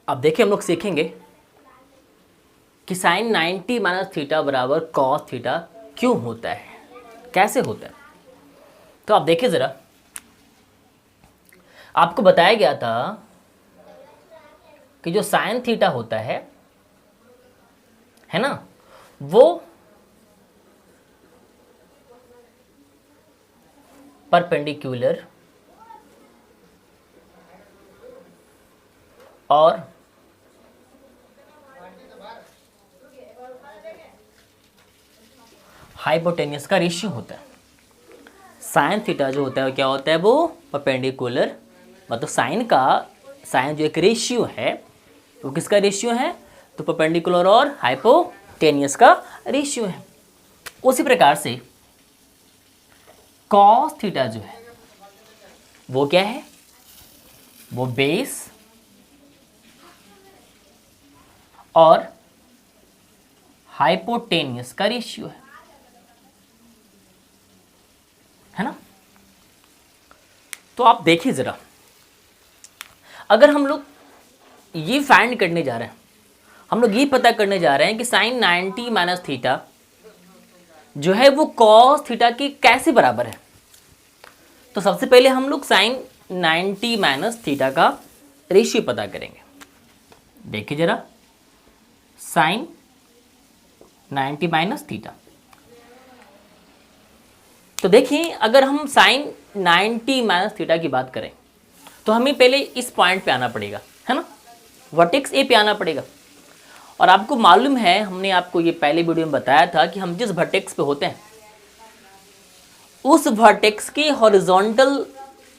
अब देखिए हम लोग सीखेंगे कि साइन 90 माइनस थीटा बराबर कॉस थीटा क्यों होता है, कैसे होता है। तो आप देखिए ज़रा, आपको बताया गया था कि जो साइन थीटा होता है ना, वो परपेंडिकुलर और हाइपोटेन्यूस का रेशियो होता है। साइन थीटा जो होता है क्या होता है, वो परपेंडिकुलर, मतलब साइन जो एक रेशियो है वो किसका रेशियो है, तो परपेंडिकुलर और हाइपोटेन्यूस का रेशियो है। उसी प्रकार से कॉस थीटा जो है वो क्या है, वो बेस और हाइपोटेन्यूस का रेशियो है ना। तो आप देखिए जरा, अगर हम लोग ये फाइंड करने जा रहे हैं, हम लोग ये पता करने जा रहे हैं कि साइन 90 माइनस थीटा जो है वो कॉस थीटा के कैसे बराबर है, तो सबसे पहले हम लोग साइन 90 माइनस थीटा का रेशियो पता करेंगे। देखिए जरा, साइन 90 माइनस थीटा, तो देखिए अगर हम साइन 90 माइनस थीटा की बात करें तो हमें पहले इस पॉइंट पे आना पड़ेगा, है ना, वर्टेक्स ए पे आना पड़ेगा। और आपको मालूम है, हमने आपको ये पहले वीडियो में बताया था कि हम जिस वर्टेक्स पे होते हैं उस वर्टेक्स के हॉरिजॉन्टल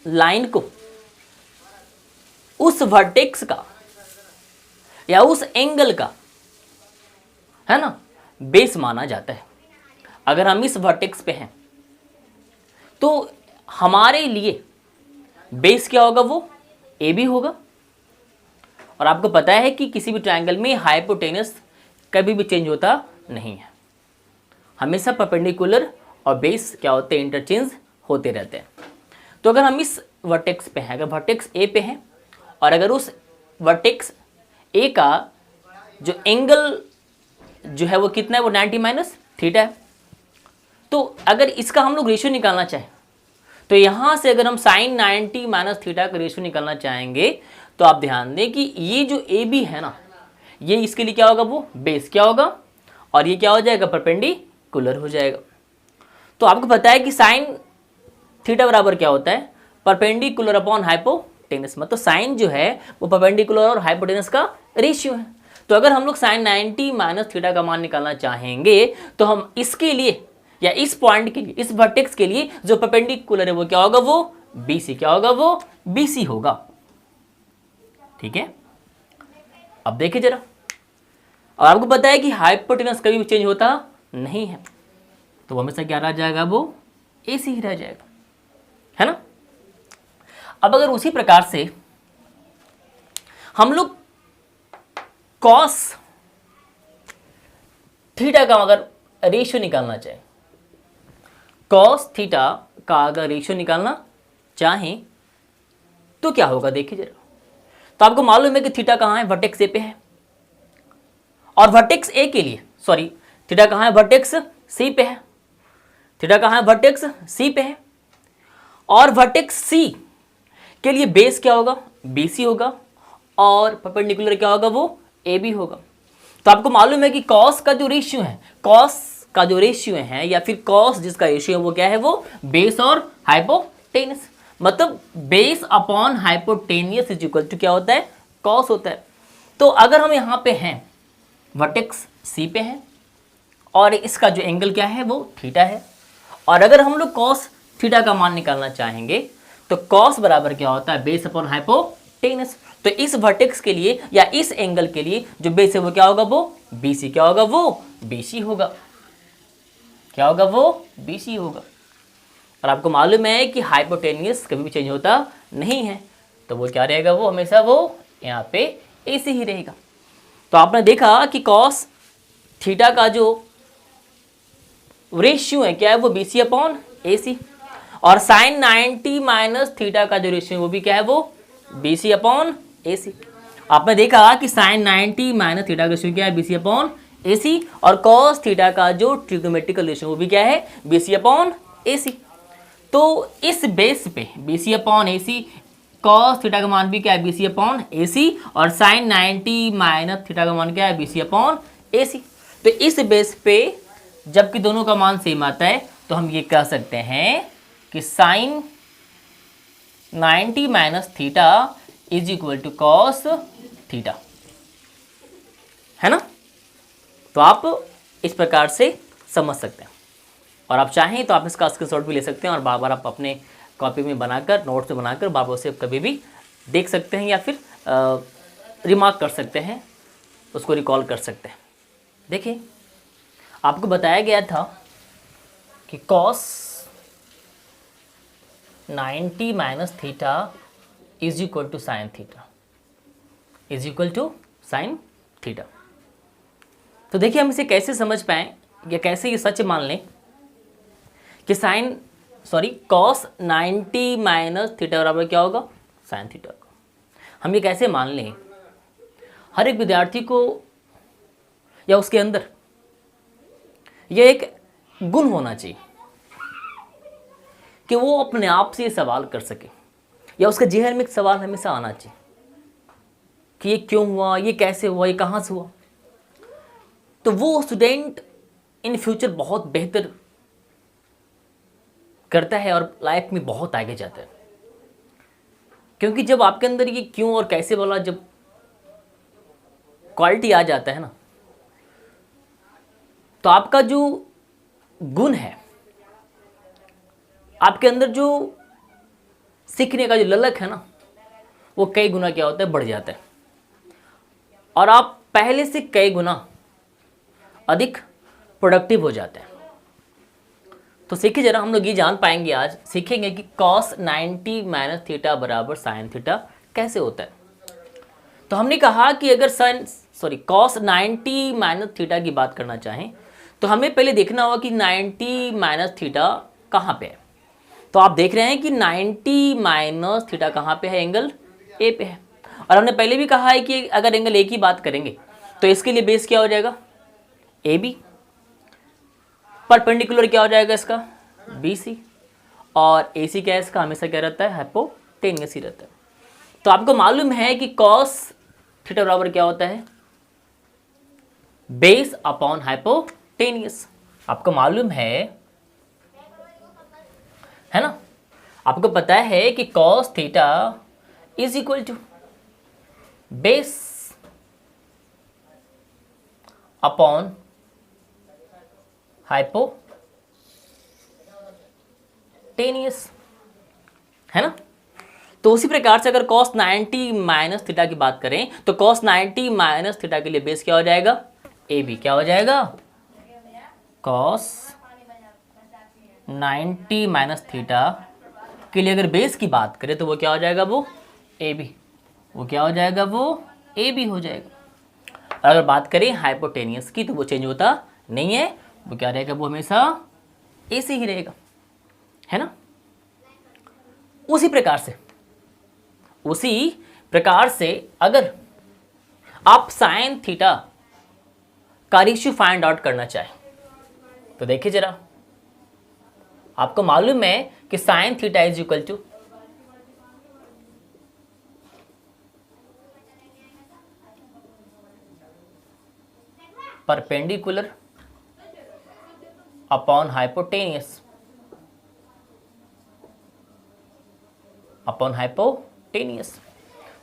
लाइन को उस वर्टेक्स का या उस एंगल का, है ना, बेस माना जाता है। अगर हम इस वर्टेक्स पे हैं तो हमारे लिए बेस क्या होगा, वो ए बी होगा। और आपको पता है कि किसी भी ट्रायंगल में हाइपोटेनस कभी भी चेंज होता नहीं है, हमेशा परपेंडिकुलर और बेस क्या होते हैं, इंटरचेंज होते रहते हैं। तो अगर हम इस वर्टेक्स पे हैं, अगर वर्टेक्स ए पे हैं और अगर उस वर्टेक्स ए का जो एंगल जो है वो कितना है, वो 90 माइनस थीटा है, तो अगर इसका हम लोग रेशियो निकालना चाहें तो यहाँ से अगर हम साइन 90 माइनस थीटा का रेशियो निकालना चाहेंगे तो आप ध्यान दें कि ये जो ए बी है ना, ये इसके लिए क्या होगा, वो बेस क्या होगा, और ये क्या हो जाएगा, परपेंडिकुलर हो जाएगा। तो आपको पता है कि साइन थीटा बराबर क्या होता है, परपेंडिकुलर अपॉन हाइपोटेनस, मतलब साइन जो है वो परपेंडिकुलर और हाइपोटेनस का रेशियो है। तो अगर हम लोग साइन 90 माइनस थीटा का मान निकालना चाहेंगे तो हम इसके लिए या इस पॉइंट के लिए, इस वर्टेक्स के लिए जो परपेंडिकुलर है वो क्या होगा, वो BC क्या होगा, वो BC होगा। ठीक है, अब देखिए जरा, और आपको पता है कि हाइपोटेनस कभी भी चेंज होता नहीं है, तो हमेशा क्या रह जाएगा, वो AC ही रह जाएगा, है ना। अब अगर उसी प्रकार से हम लोग कॉस थीटा का अगर रेशियो निकालना चाहें, कॉस थीटा का अगर रेशियो निकालना चाहें तो क्या होगा, देखिए जरा। तो आपको मालूम है कि थीटा कहाँ है, वर्टेक्स ए पे है, और वर्टेक्स ए के लिए, सॉरी, थीटा कहाँ है, वर्टेक्स सी पे है, थीटा कहाँ है, वर्टेक्स सी पे है, और वर्टेक्स सी के लिए बेस क्या होगा, BC होगा, और परपेंडिकुलर क्या होगा, वो AB होगा। तो आपको मालूम है कि कॉस का जो रेशियो है, कॉस का जो रेशियो है या फिर कॉस जिसका रेशियो है वो क्या है, वो बेस और हाइपोटेनस, मतलब base upon hypotenuse is equal to क्या होता है, कॉस होता है। तो अगर हम यहाँ पे हैं, वर्टेक्स सी पे हैं और इसका जो एंगल क्या है, वो थीटा है, और अगर हम लोग कॉस थीटा का मान निकालना चाहेंगे तो कॉस बराबर क्या होता है, बेस अपॉन हाइपोटेनस। तो इस वर्टेक्स के लिए या इस एंगल के लिए जो बेस है वो क्या होगा, वो BC क्या होगा, वो BC होगा, क्या होगा, वो BC होगा। और आपको मालूम है कि हाइपोटेनियस कभी भी चेंज होता नहीं है, तो वो क्या रहेगा, वो हमेशा वो यहाँ पे AC ही रहेगा। तो आपने देखा कि कॉस थीटा का जो रेशियो है क्या है वो BC अपॉन AC, और साइन 90 माइनस थीटा का जो रेशियो है वो भी क्या है वो BC अपॉन AC। आपने देखा कि साइन 90 माइनस थीटा का रेशियो क्या है BC अपॉन AC, और कॉस थीटा का जो ट्रिग्नोमेट्रिकल रेशियो वो भी क्या है BC अपॉन AC। तो इस बेस पे BC upon AC, cos theta का मान भी क्या है BC अपॉन AC, और साइन 90 माइनस थीटा का मान क्या है BC अपॉन AC। तो इस बेस पे जबकि दोनों का मान सेम आता है तो हम ये कह सकते हैं कि sine 90 minus theta is equal to cos theta, है ना। तो आप इस प्रकार से समझ सकते हैं, और आप चाहें तो आप इसका स्क्रीनशॉट भी ले सकते हैं और बार बार आप अपने कॉपी में बनाकर नोट्स में बनाकर बार बार उसे कभी भी देख सकते हैं या फिर रिमार्क कर सकते हैं, उसको रिकॉल कर सकते हैं। देखिए आपको बताया गया था कि cos 90 minus theta is equal to sine theta, is equal to sine theta. तो देखिए हम इसे कैसे समझ पाएं या कैसे ये सच मान लें कि कॉस 90 माइनस थीटा बराबर क्या होगा साइन थीटा का। हम ये कैसे मान लें, हर एक विद्यार्थी को या उसके अंदर यह एक गुण होना चाहिए कि वो अपने आप से ये सवाल कर सके, या उसके जेहन में एक सवाल हमेशा आना चाहिए कि ये क्यों हुआ, ये कैसे हुआ, ये कहाँ से हुआ। तो वो स्टूडेंट इन फ्यूचर बहुत बेहतर करता है और लाइफ में बहुत आगे जाता है, क्योंकि जब आपके अंदर ये क्यों और कैसे वाला जब क्वालिटी आ जाता है ना, तो आपका जो गुण है, आपके अंदर जो सीखने का जो ललक है ना, वो कई गुना क्या होता है बढ़ जाता है, और आप पहले से कई गुना अधिक प्रोडक्टिव हो जाते हैं। तो सीखिए जरा, हम लोग ये जान पाएंगे, आज सीखेंगे कि कॉस 90 माइनस थीटा बराबर साइन थीटा कैसे होता है। तो हमने कहा कि अगर कॉस 90 माइनस थीटा की बात करना चाहें तो हमें पहले देखना होगा कि 90 माइनस थीटा कहाँ पे है। तो आप देख रहे हैं कि 90 माइनस थीटा कहाँ पे है, एंगल ए पे है, और हमने पहले भी कहा है कि अगर एंगल ए की बात करेंगे तो इसके लिए बेस क्या हो जाएगा ए बी, परपेंडिकुलर क्या हो जाएगा इसका BC, और AC क्या है इसका हमेशा क्या रहता है हाइपोटेनियस ही रहता है। तो आपको मालूम है कि कॉस थीटा बराबर क्या होता है बेस अपॉन हाइपोटेनियस, आपको मालूम है ना। आपको पता है कि cos theta is equal to base upon hypotenuse, है ना। तो उसी प्रकार से अगर cos 90 माइनस थीटा की बात करें तो cos 90 माइनस थीटा के लिए बेस क्या हो जाएगा AB, क्या हो जाएगा cos 90 माइनस थीटा के लिए अगर बेस की बात करें तो वो क्या हो जाएगा वो AB, वो क्या हो जाएगा वो AB हो जाएगा। अगर बात करें हाइपोटेनियस की तो वो चेंज होता नहीं है, वो क्या रहेगा वो हमेशा AC ही रहेगा, है ना। उसी प्रकार से अगर आप साइन थीटा का रेशियो फाइंड आउट करना चाहें तो देखिए जरा, आपको मालूम है कि sine theta is equal to perpendicular upon hypotenuse,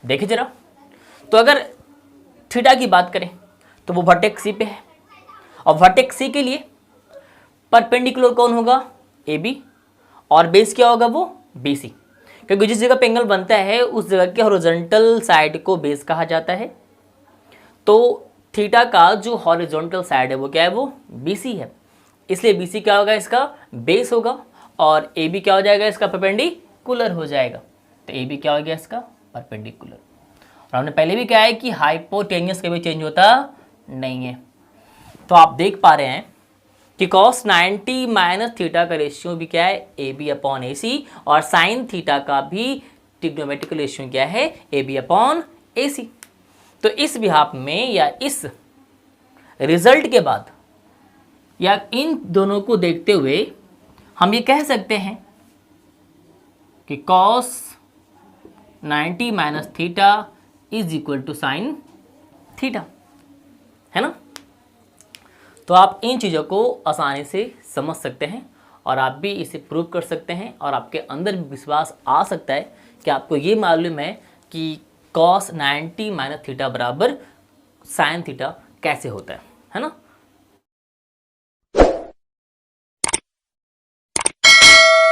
देखिए जरा। तो अगर थीटा की बात करें तो वो वर्टेक्स सी पे है, और वर्टेक्स सी के लिए परपेंडिकुलर कौन होगा AB, और बेस क्या होगा वो BC, क्योंकि जिस जगह पे एंगल बनता है उस जगह के हॉरिजॉन्टल साइड को बेस कहा जाता है। तो थीटा का जो हॉरिजॉन्टल साइड है वो क्या है वो BC है, इसलिए BC क्या होगा इसका बेस होगा, और AB क्या हो जाएगा इसका परपेंडिकुलर हो जाएगा। तो AB क्या हो गया इसका परपेंडिकुलर, और हमने पहले भी कहा है कि हाइपोटेनियस कभी चेंज होता नहीं है। तो आप देख पा रहे हैं कि cos 90 माइनस थीटा का रेशियो भी क्या है, ए बी अपॉन ए सी, और साइन थीटा का भी ट्रिग्नोमेट्रिक रेशियो क्या है, ए बी अपॉन ए सी। तो इस बिहाफ में या इस रिजल्ट के बाद या इन दोनों को देखते हुए हम ये कह सकते हैं कि cos 90 minus theta is equal to sine theta, है ना। तो आप इन चीज़ों को आसानी से समझ सकते हैं और आप भी इसे प्रूव कर सकते हैं और आपके अंदर भी विश्वास आ सकता है कि आपको ये मालूम है कि cos 90 माइनस थीटा बराबर साइन थीटा कैसे होता है ना।